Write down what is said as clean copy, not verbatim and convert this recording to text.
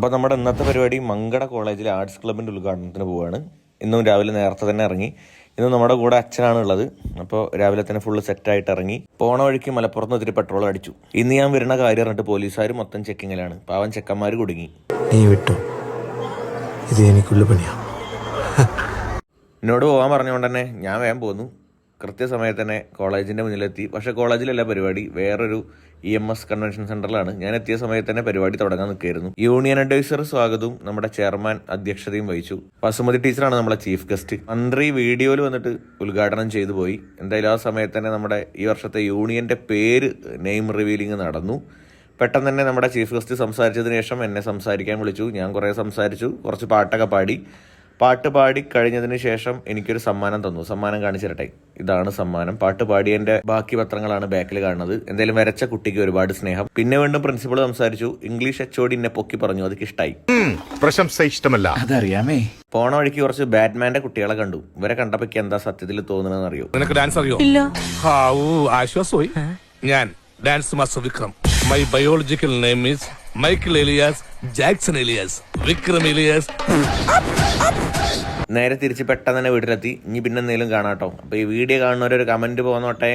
അപ്പോൾ നമ്മുടെ ഇന്നത്തെ പരിപാടി മങ്കട കോളേജിലെ ആർട്സ് ക്ലബിൻ്റെ ഉദ്ഘാടനത്തിന് പോവുകയാണ്. ഇന്നും രാവിലെ നേരത്തെ തന്നെ ഇറങ്ങി. ഇന്ന് നമ്മുടെ കൂടെ അച്ഛനാണ് ഉള്ളത്. അപ്പോൾ രാവിലെ തന്നെ ഫുള്ള് സെറ്റായിട്ട് ഇറങ്ങി. പോണ വഴിക്ക് മലപ്പുറത്ത് ഒത്തിരി പെട്രോൾ അടിച്ചു. ഇന്ന് ഞാൻ വരുന്ന കാര്യം പറഞ്ഞിട്ട് പോലീസുകാർ മൊത്തം ചെക്കിങ്ങിലാണ്. പാവൻ ചെക്കന്മാർ കുടുങ്ങി. നീ വിട്ടോ, ഇത് എനിക്കുള്ള പണിയാ. എന്നോട് പോകാൻ പറഞ്ഞുകൊണ്ട് തന്നെ ഞാൻ വേഗം പോന്നു. കൃത്യസമയത്ത് തന്നെ കോളേജിൻ്റെ മുന്നിലെത്തി. പക്ഷേ കോളേജിലല്ല പരിപാടി, വേറൊരു EMS കൺവെൻഷൻ സെൻ്ററിലാണ്. ഞാൻ എത്തിയ സമയത്ത് തന്നെ പരിപാടി തുടങ്ങാൻ നിൽക്കുകയായിരുന്നു. യൂണിയൻ അഡ്വൈസർ സ്വാഗതവും നമ്മുടെ ചെയർമാൻ അധ്യക്ഷതയും വഹിച്ചു. വസുമതി ടീച്ചറാണ് നമ്മളെ ചീഫ് ഗസ്റ്റ്. മന്ത്രി വീഡിയോയിൽ വന്നിട്ട് ഉദ്ഘാടനം ചെയ്തു പോയി. എന്തായാലും ആ സമയത്ത് തന്നെ നമ്മുടെ ഈ വർഷത്തെ യൂണിയൻ്റെ പേര് നെയിം റിവീലിംഗ് നടന്നു. പെട്ടെന്ന് തന്നെ നമ്മുടെ ചീഫ് ഗസ്റ്റ് സംസാരിച്ചതിന് ശേഷം എന്നെ സംസാരിക്കാൻ വിളിച്ചു. ഞാൻ കുറേ സംസാരിച്ചു, കുറച്ച് പാട്ടൊക്കെ പാടി. പാട്ട് പാടി കഴിഞ്ഞതിന് ശേഷം എനിക്കൊരു സമ്മാനം തന്നു. സമ്മാനം കാണിച്ചു തരട്ടെ. ഇതാണ് സമ്മാനം. പാട്ട് പാടിയതിന്റെ ബാക്കി പത്രങ്ങളാണ് ബാക്കിൽ കാണുന്നത്. എന്തായാലും വരച്ച കുട്ടിക്ക് ഒരുപാട് സ്നേഹം. പിന്നെ വീണ്ടും പ്രിൻസിപ്പൾ സംസാരിച്ചു. ഇംഗ്ലീഷ് HOD എന്നെ പൊക്കി പറഞ്ഞു. അതൊക്കെ ഇഷ്ടമായി. പ്രശംസ ഇഷ്ടമല്ല, അതറിയാമേ. പോണ വഴിക്ക് കുറച്ച് ബാറ്റ്മാന്റെ കുട്ടികളെ കണ്ടു. ഇവരെ കണ്ടപ്പോ എന്താ സത്യത്തിൽ തോന്നുന്നതെന്ന് അറിയോ? നിനക്ക് ഡാൻസ് അറിയോ? ഇല്ല. ആശ്വാസമായി. ഞാൻ dance master Vikram. My biological name is Michael alias Jackson alias Vikram alias. നേരെ തിരിച്ച് പെട്ടെന്ന് തന്നെ വീട്ടിലെത്തി. ഇനി പിന്നെ എന്തെങ്കിലും കാണാട്ടോ. അപ്പോൾ ഈ വീഡിയോ കാണുന്നവരൊരു കമന്റ് പോന്നോട്ടെ.